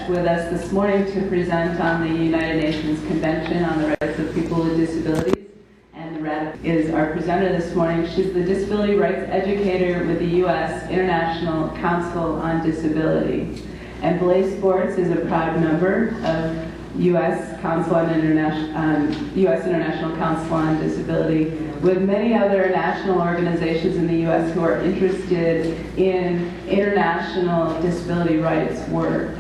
with us this morning to present on the United Nations Convention on the Rights of People with Disabilities. And the rep is our presenter this morning. She's the disability rights educator with the U.S. International Council on Disability. And Belay Sports is a proud member of U.S. International Council on Disability, with many other national organizations in the U.S. who are interested in international disability rights work.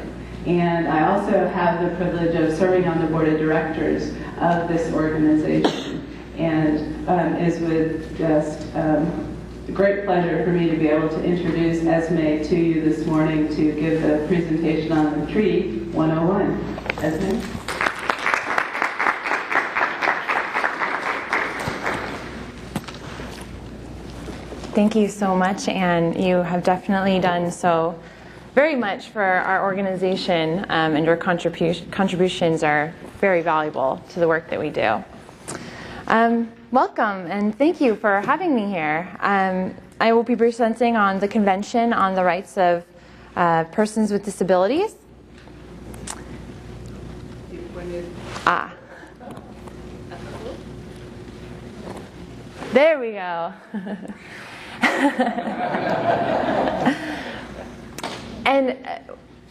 And I also have the privilege of serving on the board of directors of this organization. And it's with just great pleasure for me to be able to introduce Esme to you this morning to give the presentation on the Treaty 101. Esme? Thank you so much, and you have definitely done so very much for our organization, and your contributions are very valuable to the work that we do. Welcome, and thank you for having me here. I will be presenting on the Convention on the Rights of Persons with Disabilities. There we go. And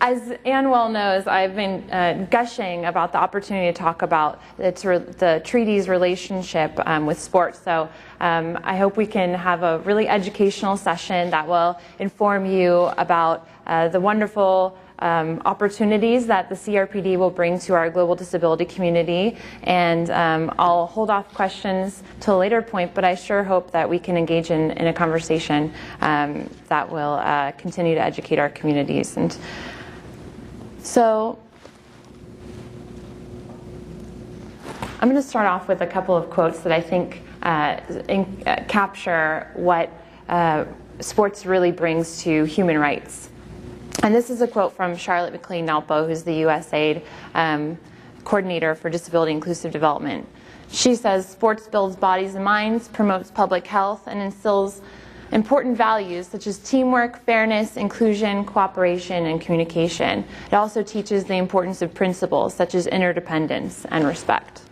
as Anne well knows, I've been gushing about the opportunity to talk about the treaty's relationship with sports. So I hope we can have a really educational session that will inform you about the wonderful opportunities that the CRPD will bring to our global disability community. And I'll hold off questions till a later point, but I sure hope that we can engage in a conversation that will continue to educate our communities. And so I'm going to start off with a couple of quotes that I think capture what sports really brings to human rights. And this is a quote from Charlotte McLean-Nalpo, who's the USAID coordinator for disability inclusive development. She says, "Sports builds bodies and minds, promotes public health, and instills important values such as teamwork, fairness, inclusion, cooperation, and communication. It also teaches the importance of principles such as interdependence and respect."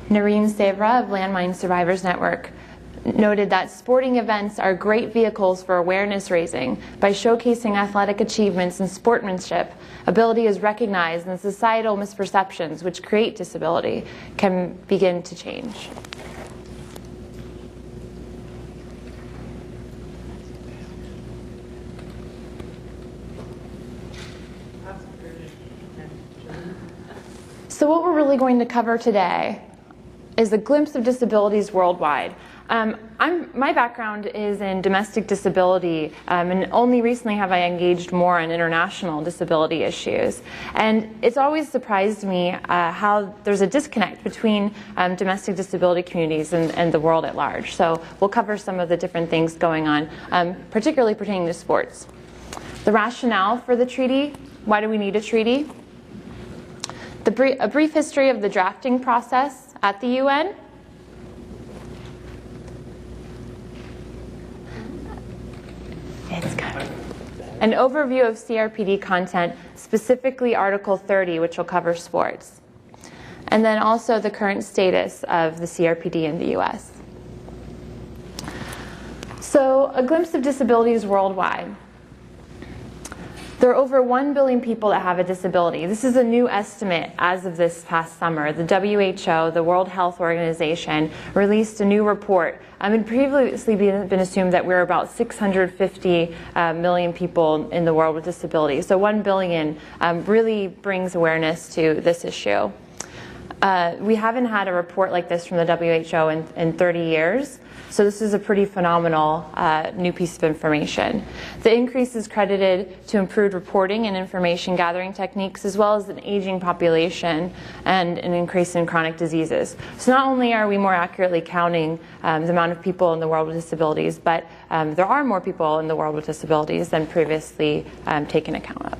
Noreen Sevra of Landmine Survivors Network noted that sporting events are great vehicles for awareness raising. By showcasing athletic achievements and sportsmanship, ability is recognized and societal misperceptions which create disability can begin to change. So what we're really going to cover today is a glimpse of disabilities worldwide. My background is in domestic disability, and only recently have I engaged more in international disability issues. And it's always surprised me how there's a disconnect between domestic disability communities and the world at large. So we'll cover some of the different things going on, particularly pertaining to sports. The rationale for the treaty: why do we need a treaty? A brief history of the drafting process at the UN. It's good. An overview of CRPD content, specifically Article 30, which will cover sports. And then also the current status of the CRPD in the US. So, a glimpse of disabilities worldwide. There are over 1 billion people that have a disability. This is a new estimate as of this past summer. The WHO, the World Health Organization, released a new report. It had previously been assumed that we're about 650 million people in the world with disabilities. So 1 billion really brings awareness to this issue. We haven't had a report like this from the WHO in 30 years. So this is a pretty phenomenal new piece of information. The increase is credited to improved reporting and information gathering techniques, as well as an aging population and an increase in chronic diseases. So not only are we more accurately counting the amount of people in the world with disabilities, but there are more people in the world with disabilities than previously taken account of.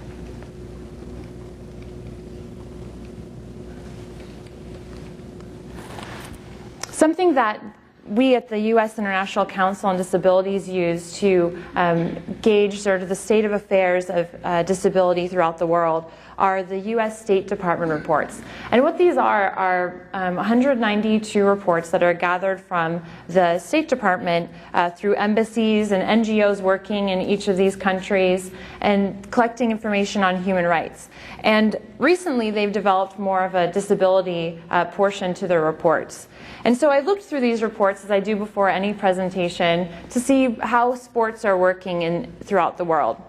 Something that we at the U.S. International Council on Disabilities use to gauge sort of the state of affairs of disability throughout the world are the U.S. State Department reports. And what these are 192 reports that are gathered from the State Department through embassies and NGOs working in each of these countries and collecting information on human rights. And recently they've developed more of a disability portion to their reports. And so I looked through these reports, as I do before any presentation, to see how sports are working throughout the world.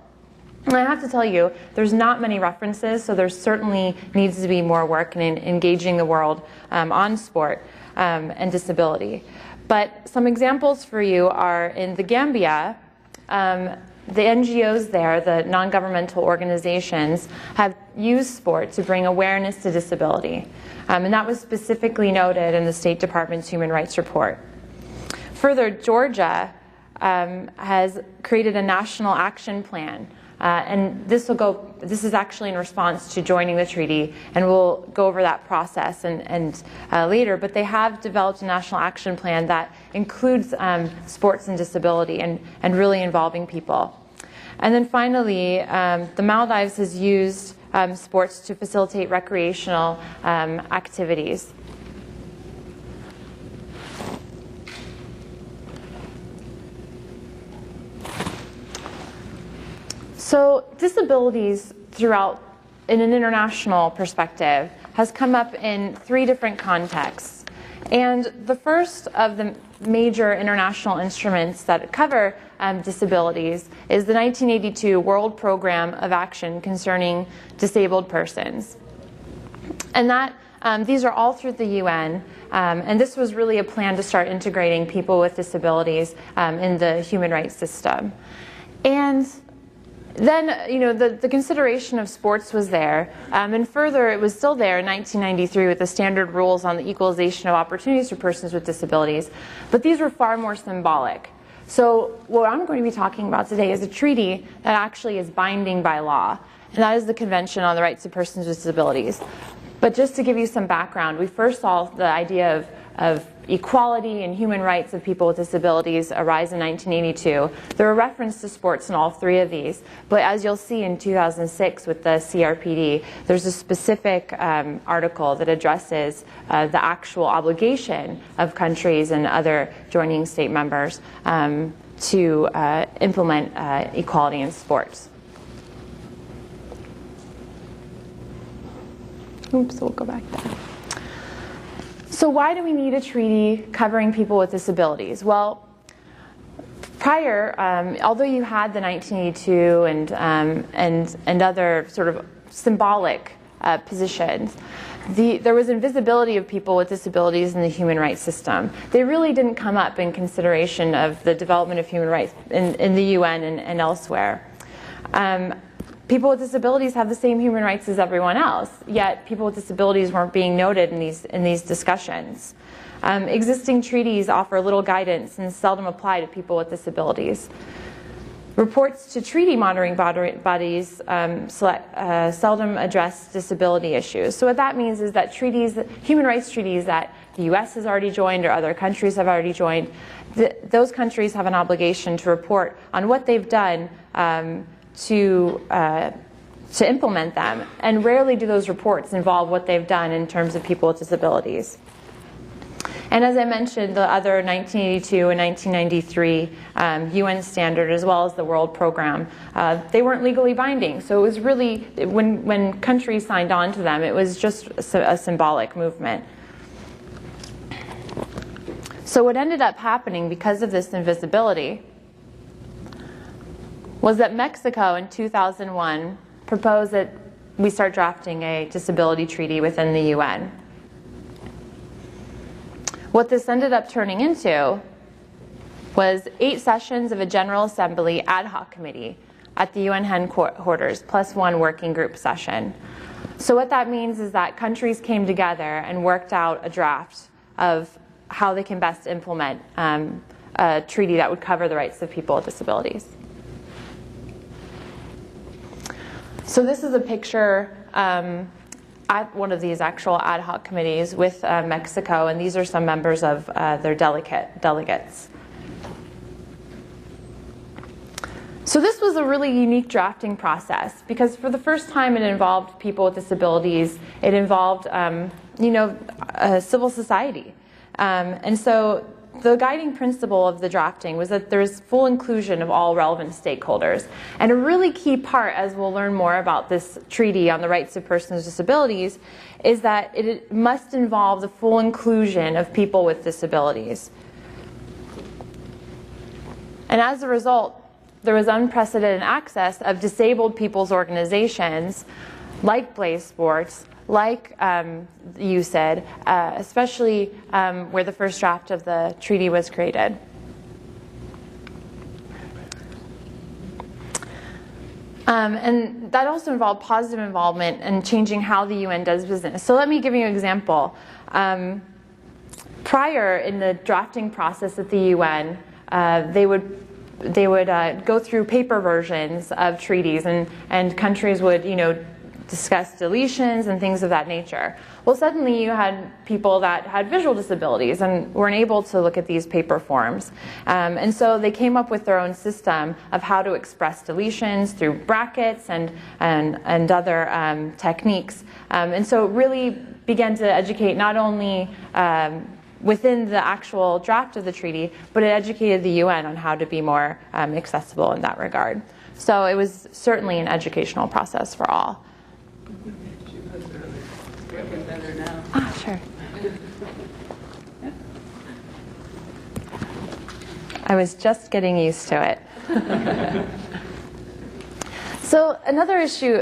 And I have to tell you, there's not many references, so there certainly needs to be more work in engaging the world on sport and disability. But some examples for you are in the Gambia. The NGOs there, the non-governmental organizations, have used sport to bring awareness to disability. And that was specifically noted in the State Department's Human Rights Report. Further, Georgia has created a national action plan. And this is actually in response to joining the treaty, and we'll go over that process and later, but they have developed a national action plan that includes sports and disability and really involving people. And then finally, the Maldives has used sports to facilitate recreational activities. So disabilities throughout, in an international perspective, has come up in 3 different contexts. And the first of the major international instruments that cover disabilities is the 1982 World Program of Action Concerning Disabled Persons. And that these are all through the UN, and this was really a plan to start integrating people with disabilities in the human rights system. And then, you know, the consideration of sports was there, and further, it was still there in 1993 with the standard rules on the equalization of opportunities for persons with disabilities, but these were far more symbolic. So what I'm going to be talking about today is a treaty that actually is binding by law, and that is the Convention on the Rights of Persons with Disabilities. But just to give you some background, we first saw the idea of equality and human rights of people with disabilities arise in 1982. There are references to sports in all 3 of these, but as you'll see in 2006 with the CRPD, there's a specific article that addresses the actual obligation of countries and other joining state members to implement equality in sports. Oops, we'll go back there. So why do we need a treaty covering people with disabilities? Well, prior, although you had the 1982 and other sort of symbolic positions, there was invisibility of people with disabilities in the human rights system. They really didn't come up in consideration of the development of human rights in the UN and elsewhere. People with disabilities have the same human rights as everyone else, yet people with disabilities weren't being noted in these discussions. Existing treaties offer little guidance and seldom apply to people with disabilities. Reports to treaty monitoring bodies seldom address disability issues. So what that means is that human rights treaties that the US has already joined or other countries have already joined, those countries have an obligation to report on what they've done to implement them, and rarely do those reports involve what they've done in terms of people with disabilities. And as I mentioned, the other 1982 and 1993 UN standard, as well as the World Program, they weren't legally binding. So it was really, when countries signed on to them, it was just a symbolic movement. So what ended up happening because of this invisibility was that Mexico in 2001 proposed that we start drafting a disability treaty within the UN. What this ended up turning into was 8 sessions of a General Assembly ad hoc committee at the UN headquarters, plus 1 working group session. So what that means is that countries came together and worked out a draft of how they can best implement a treaty that would cover the rights of people with disabilities. So this is a picture at one of these actual ad hoc committees with Mexico, and these are some members of their delegates. So this was a really unique drafting process because for the first time it involved people with disabilities. It involved, civil society. And so the guiding principle of the drafting was that there's full inclusion of all relevant stakeholders. And a really key part, as we'll learn more about this treaty on the rights of persons with disabilities, is that it must involve the full inclusion of people with disabilities. And as a result, there was unprecedented access of disabled people's organizations like Blaze Sports, like USICD, especially where the first draft of the treaty was created. And that also involved positive involvement and changing how the UN does business. So let me give you an example. Prior in the drafting process at the UN, they would go through paper versions of treaties, and countries would, discuss deletions and things of that nature. Well, suddenly you had people that had visual disabilities and weren't able to look at these paper forms. And so they came up with their own system of how to express deletions through brackets and other techniques. And so it really began to educate not only within the actual draft of the treaty, but it educated the UN on how to be more accessible in that regard. So it was certainly an educational process for all. Better now. Ah, sure. I was just getting used to it. So another issue,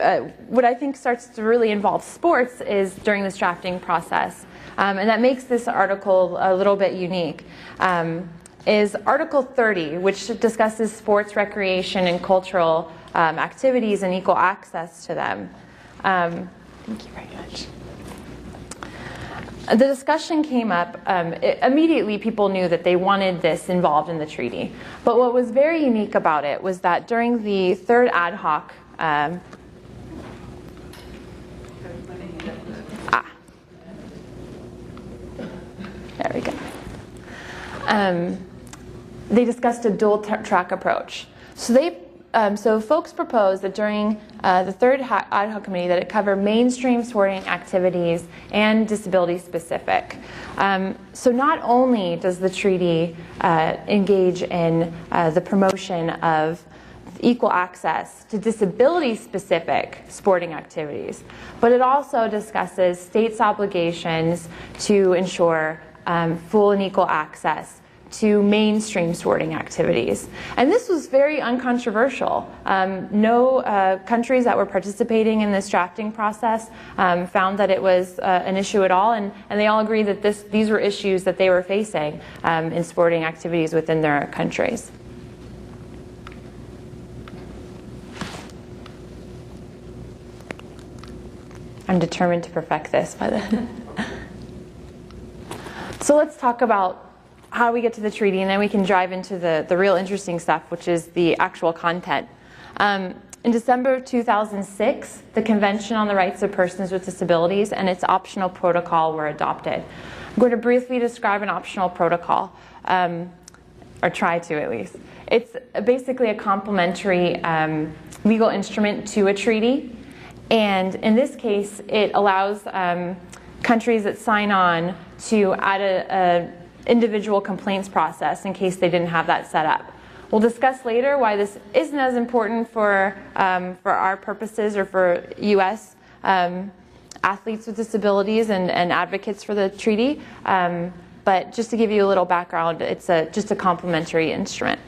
what I think starts to really involve sports is during this drafting process. And that makes this article a little bit unique, is Article 30, which discusses sports, recreation, and cultural activities and equal access to them. Thank you very much. The discussion came up, immediately people knew that they wanted this involved in the treaty. But what was very unique about it was that during the third ad hoc, there we go. They discussed a dual-track approach. So folks proposed that during the third ad hoc committee that it cover mainstream sporting activities and disability-specific. So not only does the treaty engage in the promotion of equal access to disability-specific sporting activities, but it also discusses states' obligations to ensure full and equal access to mainstream sporting activities. And this was very uncontroversial. No countries that were participating in this drafting process found that it was an issue at all, and they all agreed that these were issues that they were facing in sporting activities within their countries. I'm determined to perfect this by the So let's talk about how we get to the treaty, and then we can drive into the real interesting stuff, which is the actual content. In December 2006, the Convention on the Rights of Persons with Disabilities and its optional protocol were adopted. I'm going to briefly describe an optional protocol, or try to at least. It's basically a complementary legal instrument to a treaty, and in this case, it allows countries that sign on to add a individual complaints process in case they didn't have that set up. We'll discuss later why this isn't as important for our purposes or for U.S. Athletes with disabilities and advocates for the treaty. But just to give you a little background, it's just a complementary instrument.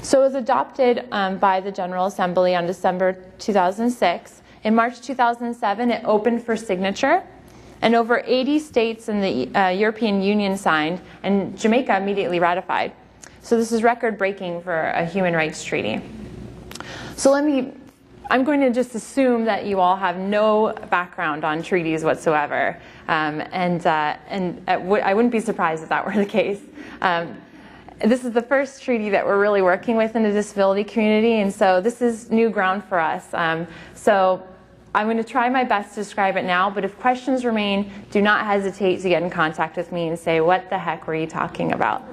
So it was adopted by the General Assembly on December 2006. In March 2007, it opened for signature. And over 80 states in the European Union signed, and Jamaica immediately ratified. So this is record-breaking for a human rights treaty. So I'm going to just assume that you all have no background on treaties whatsoever. I wouldn't be surprised if that were the case. This is the first treaty that we're really working with in the disability community, and so this is new ground for us. So I'm going to try my best to describe it now, but if questions remain, do not hesitate to get in contact with me and say, what the heck were you talking about?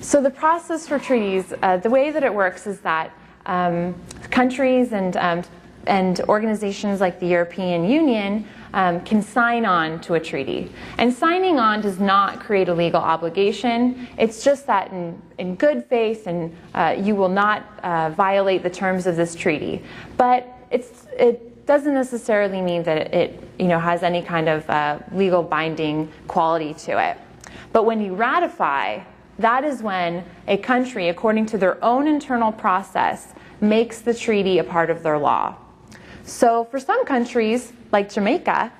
So the process for treaties, the way that it works is that countries and organizations like the European Union can sign on to a treaty. And signing on does not create a legal obligation. It's just that in good faith and you will not violate the terms of this treaty. But it doesn't necessarily mean that it has any kind of legal binding quality to it. But when you ratify, that is when a country, according to their own internal process, makes the treaty a part of their law. So for some countries, like Jamaica,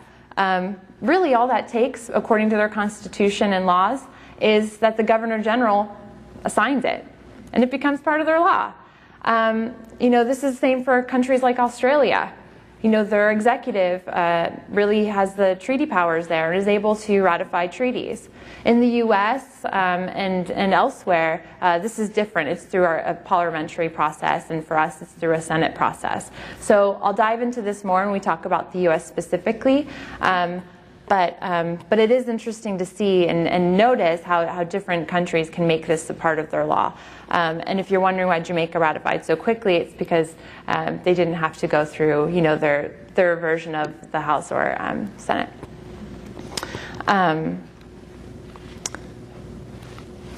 really all that takes, according to their constitution and laws, is that the Governor General signs it, and it becomes part of their law. This is the same for countries like Australia. Their executive really has the treaty powers there and is able to ratify treaties. In the U.S. and elsewhere, this is different. It's through a parliamentary process, and for us, it's through a Senate process. So I'll dive into this more when we talk about the U.S. specifically. But it is interesting to see and notice how different countries can make this a part of their law. And if you're wondering why Jamaica ratified so quickly, it's because they didn't have to go through their version of the House or Senate.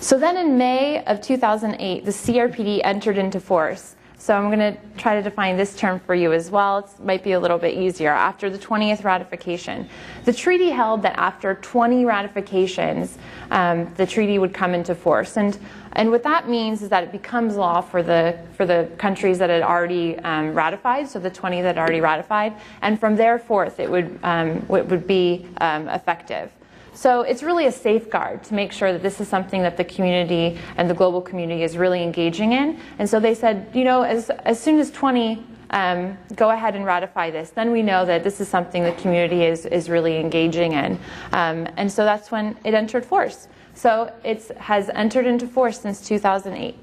So then in May of 2008, the CRPD entered into force. So I'm going to try to define this term for you as well. It might be a little bit easier. After the 20th ratification. The treaty held that after 20 ratifications, the treaty would come into force. And what that means is that it becomes law for the countries that had already ratified, so the 20 that had already ratified. And from there forth, it would be effective. So it's really a safeguard to make sure that this is something that the community and the global community is really engaging in. And so they said, as soon as 20 go ahead and ratify this, then we know that this is something the community is really engaging in. And so that's when it entered force. So it has entered into force since 2008.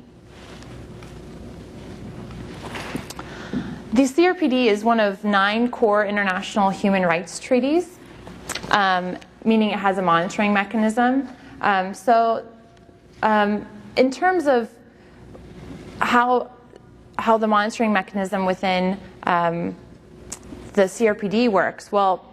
The CRPD is one of 9 core international human rights treaties. Meaning it has a monitoring mechanism. In terms of how the monitoring mechanism within the CRPD works, well,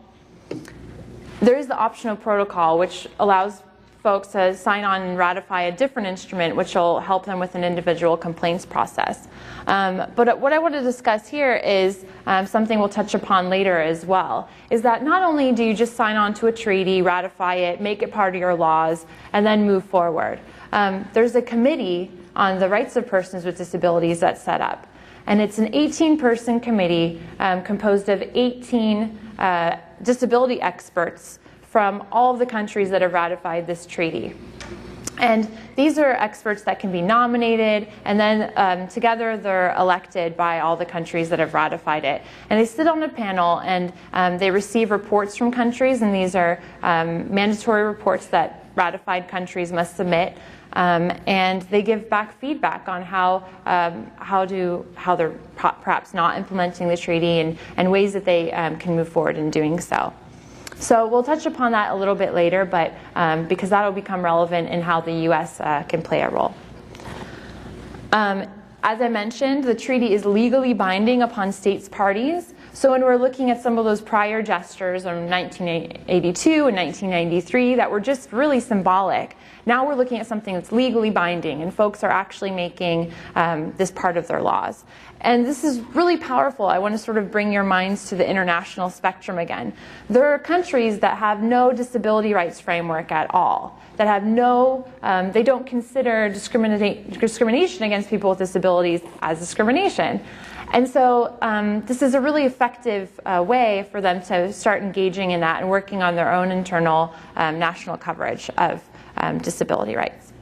there is the optional protocol which allows folks to sign on and ratify a different instrument which will help them with an individual complaints process. But what I want to discuss here is something we'll touch upon later as well, is that not only do you just sign on to a treaty, ratify it, make it part of your laws, and then move forward. There's a committee on the rights of persons with disabilities that's set up. And it's an 18-person committee composed of 18 disability experts from all of the countries that have ratified this treaty. And these are experts that can be nominated, and then together they're elected by all the countries that have ratified it. And they sit on a panel, and they receive reports from countries, and these are mandatory reports that ratified countries must submit. And they give back feedback on how they're perhaps not implementing the treaty and ways that they can move forward in doing so. So we'll touch upon that a little bit later, but because that will become relevant in how the U.S. Can play a role. As I mentioned, the treaty is legally binding upon states parties. So when we're looking at some of those prior gestures from 1982 and 1993 that were just really symbolic, now we're looking at something that's legally binding, and folks are actually making this part of their laws. And this is really powerful. I want to sort of bring your minds to the international spectrum again. There are countries that have no disability rights framework at all, that have no, they don't consider discrimination against people with disabilities as discrimination. And so this is a really effective way for them to start engaging in that and working on their own internal national coverage of disability rights.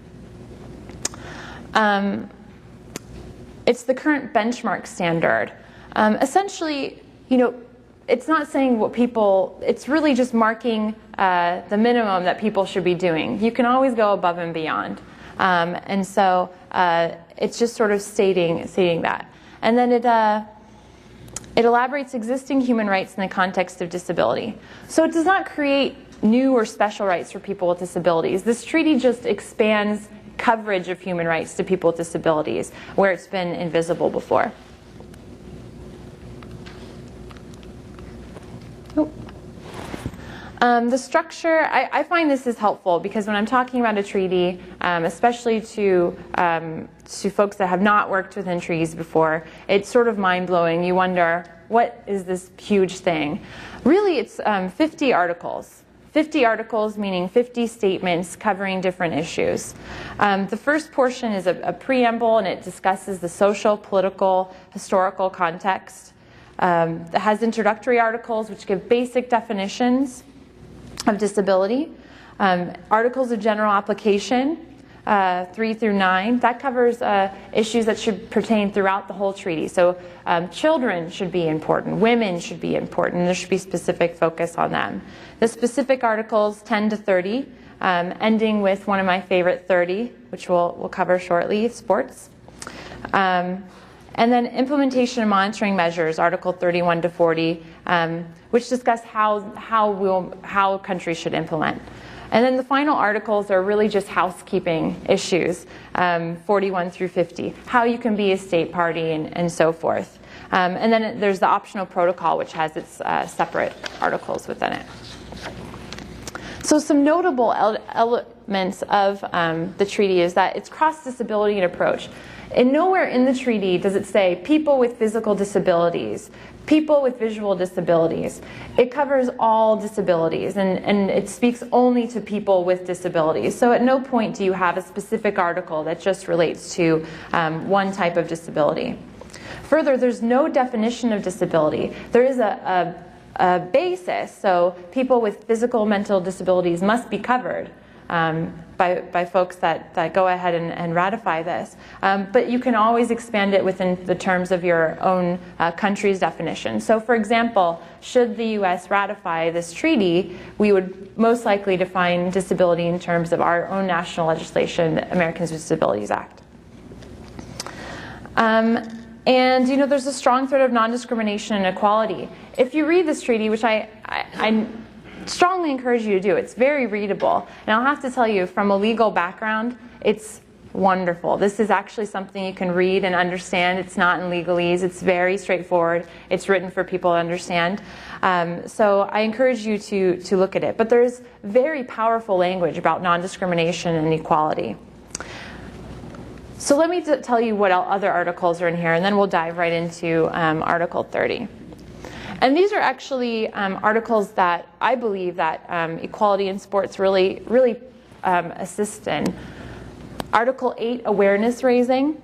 It's the current benchmark standard. Essentially, it's not saying what people, it's really just marking the minimum that people should be doing. You can always go above and beyond. And so it's just sort of stating that. And then It elaborates existing human rights in the context of disability. So it does not create new or special rights for people with disabilities. This treaty just expands coverage of human rights to people with disabilities where it's been invisible before. The structure, I find this is helpful because when I'm talking about a treaty, especially to folks that have not worked within treaties before, it's sort of mind-blowing. You wonder, what is this huge thing? Really, it's 50 articles. 50 articles meaning 50 statements covering different issues. The first portion is a preamble, and it discusses the social, political, historical context. It has introductory articles which give basic definitions of disability. Articles of general application, 3 through 9, that covers issues that should pertain throughout the whole treaty. So children should be important, women should be important, and there should be specific focus on them. The specific articles 10 to 30, ending with one of my favorite 30, which we'll cover shortly, sports. And then implementation and monitoring measures, Article 31 to 40, which discuss how countries should implement. And then the final articles are really just housekeeping issues, 41 through 50, how you can be a state party and so forth. And then there's the optional protocol, which has its separate articles within it. So some notable elements of the treaty is that it's cross-disability in approach. And nowhere in the treaty does it say people with physical disabilities, people with visual disabilities. It covers all disabilities, and it speaks only to people with disabilities. So at no point do you have a specific article that just relates to one type of disability. Further, there's no definition of disability. There is a basis, so people with physical mental disabilities must be covered by folks that go ahead and ratify this. But you can always expand it within the terms of your own country's definition. So for example, should the US ratify this treaty, we would most likely define disability in terms of our own national legislation, the Americans with Disabilities Act. And you know, there's a strong thread of non-discrimination and equality. If you read this treaty, which I strongly encourage you to do, it's very readable. And I'll have to tell you, from a legal background, it's wonderful. This is actually something you can read and understand. It's not in legalese. It's very straightforward. It's written for people to understand. So I encourage you to look at it. But there's very powerful language about non-discrimination and equality. So let me tell you what other articles are in here, and then we'll dive right into Article 30. And these are actually articles that I believe that equality in sports really assist in. Article 8, awareness raising.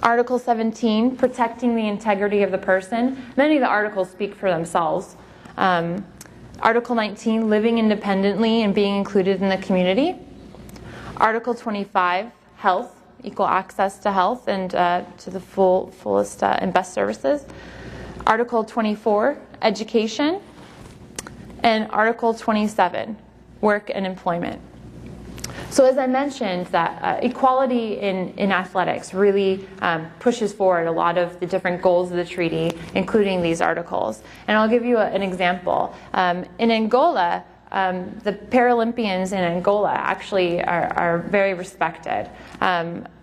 Article 17, protecting the integrity of the person. Many of the articles speak for themselves. Article 19, living independently and being included in the community. Article 25, health, equal access to health and to the fullest and best services. Article 24, education. And Article 27, work and employment. So as I mentioned, that equality in athletics really pushes forward a lot of the different goals of the treaty, including these articles. And I'll give you an example. In Angola, the Paralympians in Angola actually are very respected.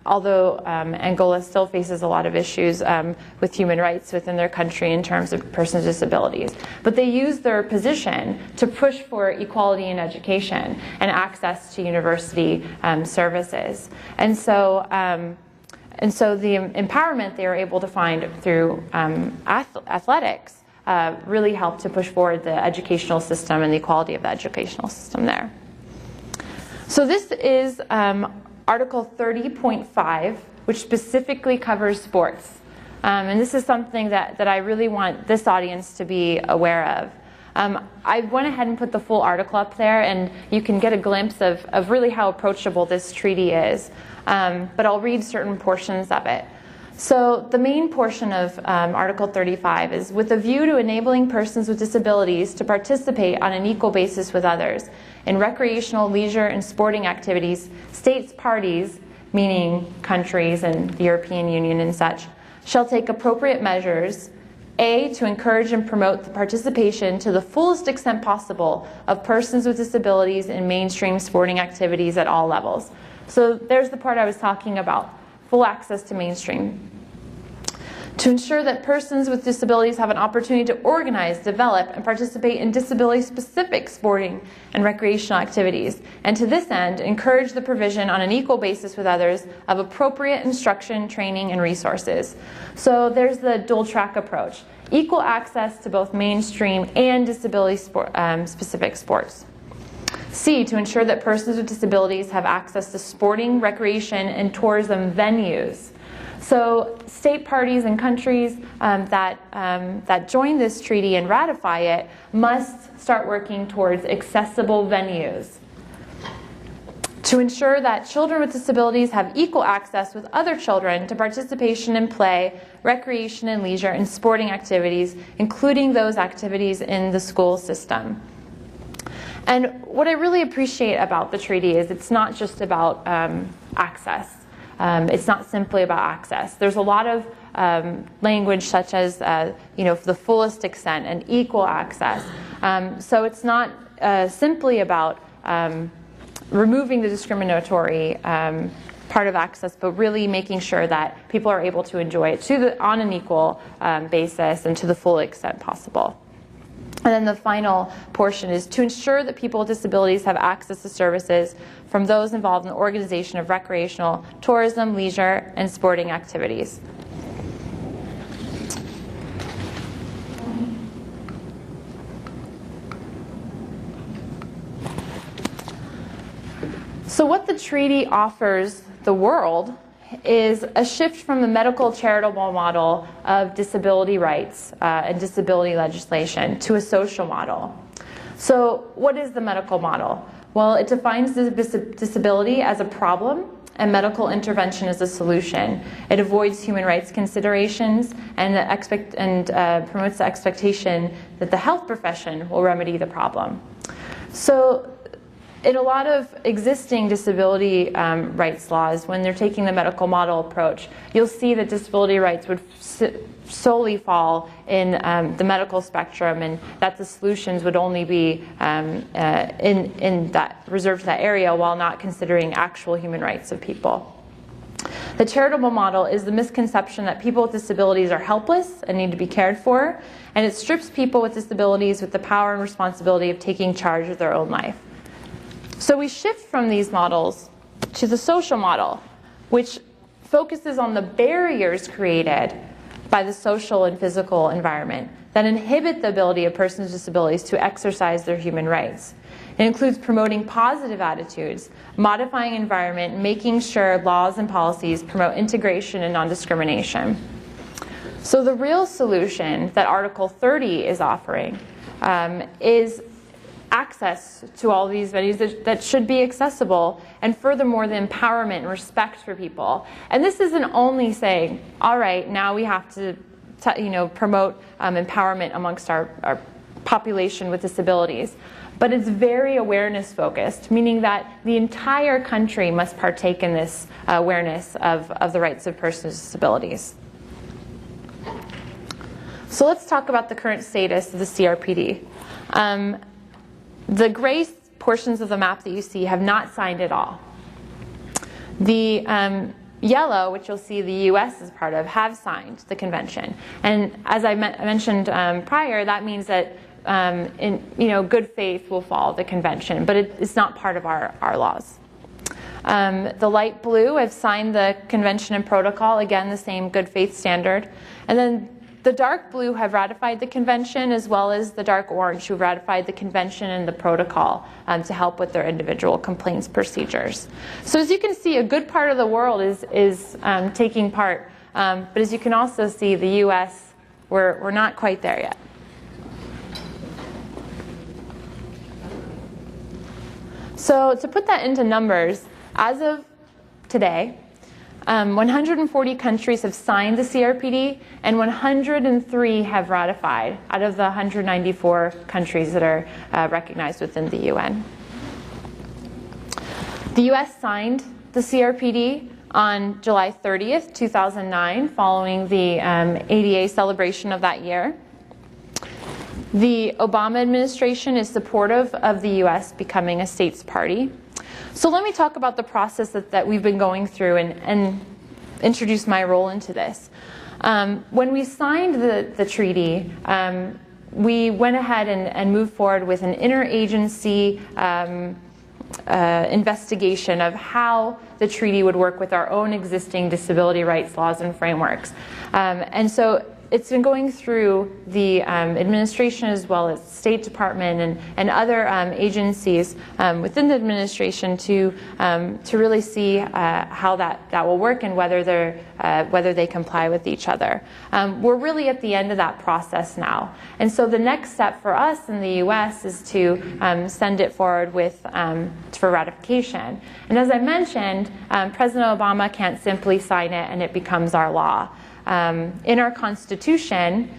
Although Angola still faces a lot of issues with human rights within their country in terms of persons with disabilities. But they use their position to push for equality in education and access to university services. And so the empowerment they were able to find through athletics really helped to push forward the educational system and the equality of the educational system there. So this is Article 30.5, which specifically covers sports. And this is something that I really want this audience to be aware of. I went ahead and put the full article up there, and you can get a glimpse of really how approachable this treaty is. But I'll read certain portions of it. So the main portion of Article 35 is, with a view to enabling persons with disabilities to participate on an equal basis with others in recreational, leisure, and sporting activities, states parties, meaning countries and the European Union and such, shall take appropriate measures, A, to encourage and promote the participation to the fullest extent possible of persons with disabilities in mainstream sporting activities at all levels. So there's the part I was talking about, full access to mainstream. To ensure that persons with disabilities have an opportunity to organize, develop, and participate in disability-specific sporting and recreational activities. And to this end, encourage the provision on an equal basis with others of appropriate instruction, training, and resources. So there's the dual-track approach. Equal access to both mainstream and disability-specific sports. C, to ensure that persons with disabilities have access to sporting, recreation, and tourism venues. So state parties and countries that join this treaty and ratify it must start working towards accessible venues. To ensure that children with disabilities have equal access with other children to participation in play, recreation and leisure, and sporting activities, including those activities in the school system. And what I really appreciate about the treaty is it's not just about access. It's not simply about access. There's a lot of language such as, the fullest extent and equal access. So it's not simply about removing the discriminatory part of access, but really making sure that people are able to enjoy it on an equal basis and to the full extent possible. And then the final portion is to ensure that people with disabilities have access to services from those involved in the organization of recreational, tourism, leisure, and sporting activities. So what the treaty offers the world is a shift from the medical charitable model of disability rights and disability legislation to a social model. So what is the medical model? Well, it defines disability as a problem and medical intervention as a solution. It avoids human rights considerations and promotes the expectation that the health profession will remedy the problem. So in a lot of existing disability rights laws, when they're taking the medical model approach, you'll see that disability rights would solely fall in the medical spectrum, and that the solutions would only be in that reserved to that area, while not considering actual human rights of people. The charitable model is the misconception that people with disabilities are helpless and need to be cared for, and it strips people with disabilities with the power and responsibility of taking charge of their own life. So we shift from these models to the social model, which focuses on the barriers created by the social and physical environment that inhibit the ability of persons with disabilities to exercise their human rights. It includes promoting positive attitudes, modifying environment, making sure laws and policies promote integration and non-discrimination. So the real solution that Article 30 is offering is access to all these venues that should be accessible, and furthermore the empowerment and respect for people. And this isn't only saying, all right, now we have to promote empowerment amongst our population with disabilities, but it's very awareness focused, meaning that the entire country must partake in this awareness of the rights of persons with disabilities. So let's talk about the current status of the CRPD. The gray portions of the map that you see have not signed at all. The yellow, which you'll see the US is part of, have signed the convention. And as I mentioned prior, that means that good faith will follow the convention, but it's not part of our laws. The light blue have signed the convention and protocol, again the same good faith standard. And then the dark blue have ratified the convention, as well as the dark orange who ratified the convention and the protocol to help with their individual complaints procedures. So as you can see, a good part of the world is taking part, but as you can also see, the US, we're not quite there yet. So to put that into numbers, as of today, 140 countries have signed the CRPD, and 103 have ratified out of the 194 countries that are recognized within the UN. The US signed the CRPD on July 30th, 2009, following the ADA celebration of that year. The Obama administration is supportive of the U.S. becoming a states party. So let me talk about the process that we've been going through and introduce my role into this. When we signed the treaty, we went ahead and moved forward with an interagency investigation of how the treaty would work with our own existing disability rights laws and frameworks. And so it's been going through the administration as well as State Department and other agencies within the administration to really see how that will work and whether they comply with each other. We're really at the end of that process now. And so the next step for us in the U.S. is to send it forward for ratification. And as I mentioned, President Obama can't simply sign it and it becomes our law. In our Constitution,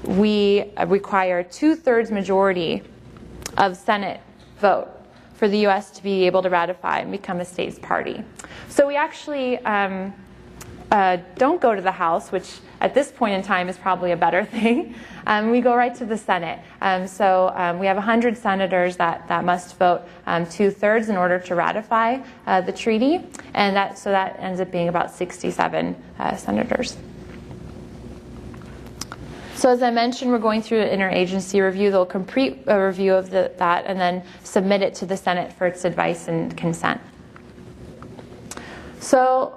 we require 2/3 majority of Senate vote for the U.S. to be able to ratify and become a states party. So we actually don't go to the House, which at this point in time is probably a better thing. We go right to the Senate. So we have 100 senators that must vote 2/3 in order to ratify the treaty, and so that ends up being about 67 senators. So as I mentioned, we're going through an interagency review. They'll complete a review of that and then submit it to the Senate for its advice and consent. So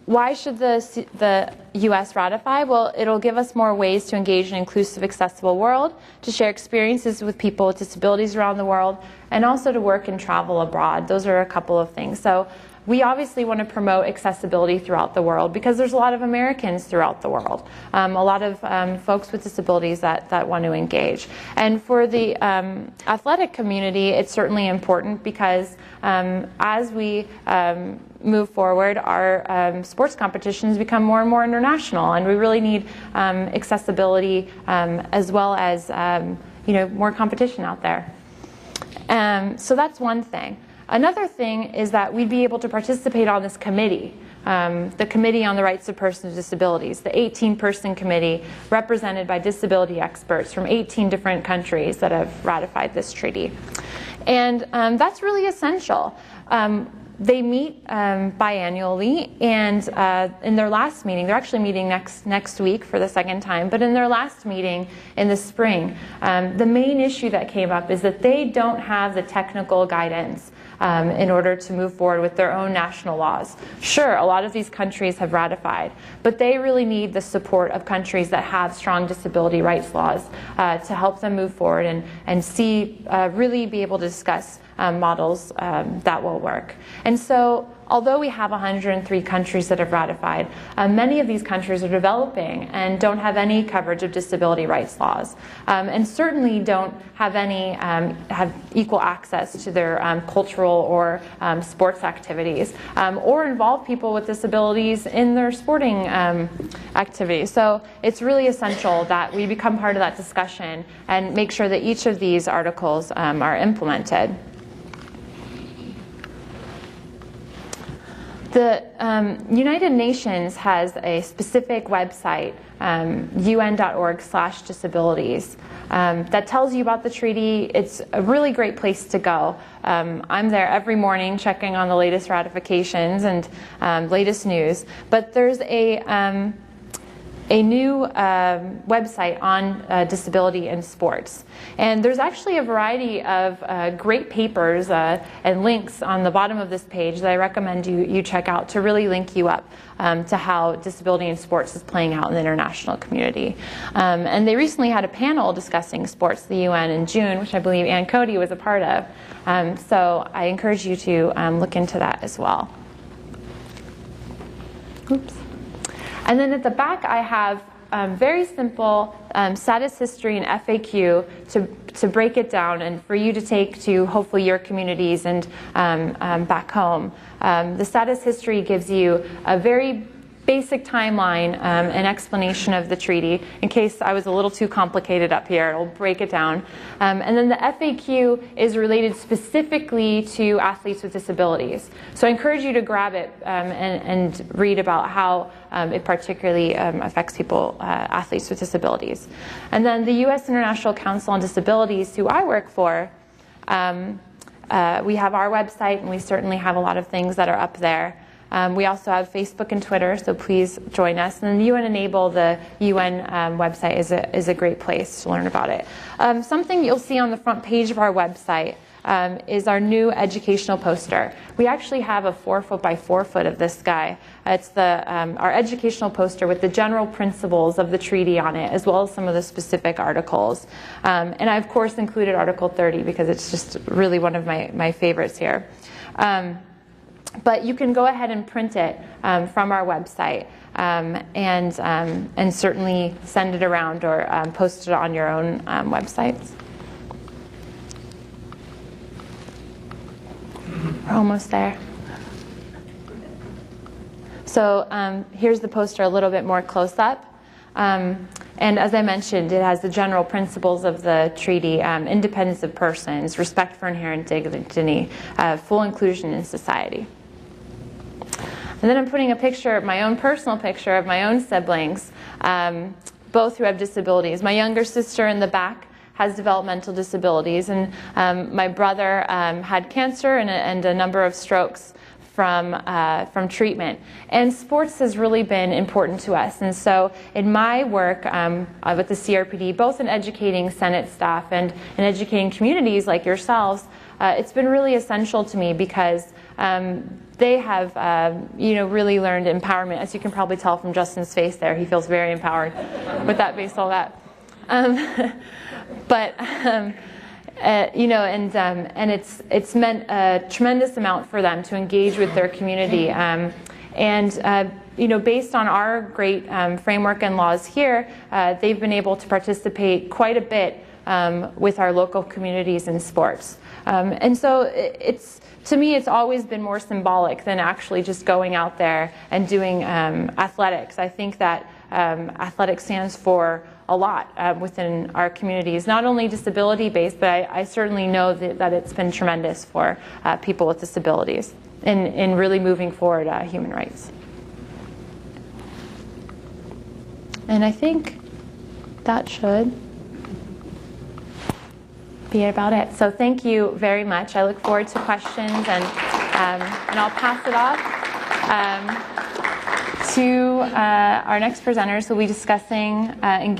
why should the U.S. ratify? Well, it'll give us more ways to engage in an inclusive, accessible world, to share experiences with people with disabilities around the world, and also to work and travel abroad. Those are a couple of things. So we obviously want to promote accessibility throughout the world because there's a lot of Americans throughout the world, a lot of folks with disabilities that want to engage. And for the athletic community, it's certainly important because as we move forward, our sports competitions become more and more international, and we really need accessibility as well as more competition out there. So that's one thing. Another thing is that we'd be able to participate on this committee, the Committee on the Rights of Persons with Disabilities, the 18-person committee represented by disability experts from 18 different countries that have ratified this treaty. And that's really essential. They meet biannually, and in their last meeting, they're actually meeting next week for the second time, but in their last meeting in the spring, the main issue that came up is that they don't have the technical guidance in order to move forward with their own national laws. Sure, a lot of these countries have ratified, but they really need the support of countries that have strong disability rights laws to help them move forward and really be able to discuss models that will work. And so, although we have 103 countries that have ratified, many of these countries are developing and don't have any coverage of disability rights laws, and certainly don't have have equal access to their cultural or sports activities, or involve people with disabilities in their sporting activities. So it's really essential that we become part of that discussion and make sure that each of these articles are implemented. The United Nations has a specific website, un.org/disabilities, that tells you about the treaty. It's a really great place to go. I'm there every morning checking on the latest ratifications and latest news. But there's a new website on disability in sports. And there's actually a variety of great papers and links on the bottom of this page that I recommend you check out to really link you up to how disability in sports is playing out in the international community. And they recently had a panel discussing sports at the UN in June, which I believe Ann Cody was a part of. So I encourage you to look into that as well. Oops. And then at the back, I have very simple status history and FAQ to break it down and for you to take to hopefully your communities and back home. The status history gives you a very basic timeline, an explanation of the treaty. In case I was a little too complicated up here, it'll break it down. And then the FAQ is related specifically to athletes with disabilities. So I encourage you to grab it and read about how it particularly affects people, athletes with disabilities. And then the U.S. International Council on Disabilities, who I work for, we have our website, and we certainly have a lot of things that are up there. We also have Facebook and Twitter, so please join us. And then the UN Enable, the UN website, is a great place to learn about it. Something you'll see on the front page of our website is our new educational poster. We actually have a 4-foot by 4-foot of this guy. It's our educational poster with the general principles of the treaty on it, as well as some of the specific articles. And I, of course, included Article 30 because it's just really one of my favorites here. But you can go ahead and print it from our website and certainly send it around or post it on your own websites. We're almost there. So here's the poster a little bit more close up. And as I mentioned, it has the general principles of the treaty: independence of persons, respect for inherent dignity, full inclusion in society. And then I'm putting a picture, my own personal picture of my own siblings, both who have disabilities. My younger sister in the back has developmental disabilities, and my brother had cancer and a number of strokes from treatment. And sports has really been important to us. And so in my work with the CRPD, both in educating Senate staff and in educating communities like yourselves, it's been really essential to me because they have really learned empowerment. As you can probably tell from Justin's face there, he feels very empowered with that baseball bat. And it's meant a tremendous amount for them to engage with their community. Based on our great framework and laws here, they've been able to participate quite a bit with our local communities in sports. And so to me, it's always been more symbolic than actually just going out there and doing athletics. I think that athletics stands for a lot within our communities, not only disability-based, but I certainly know that it's been tremendous for people with disabilities in really moving forward human rights. And I think that should be about it. So thank you very much. I look forward to questions, and I'll pass it off to our next presenters who will be discussing engagement.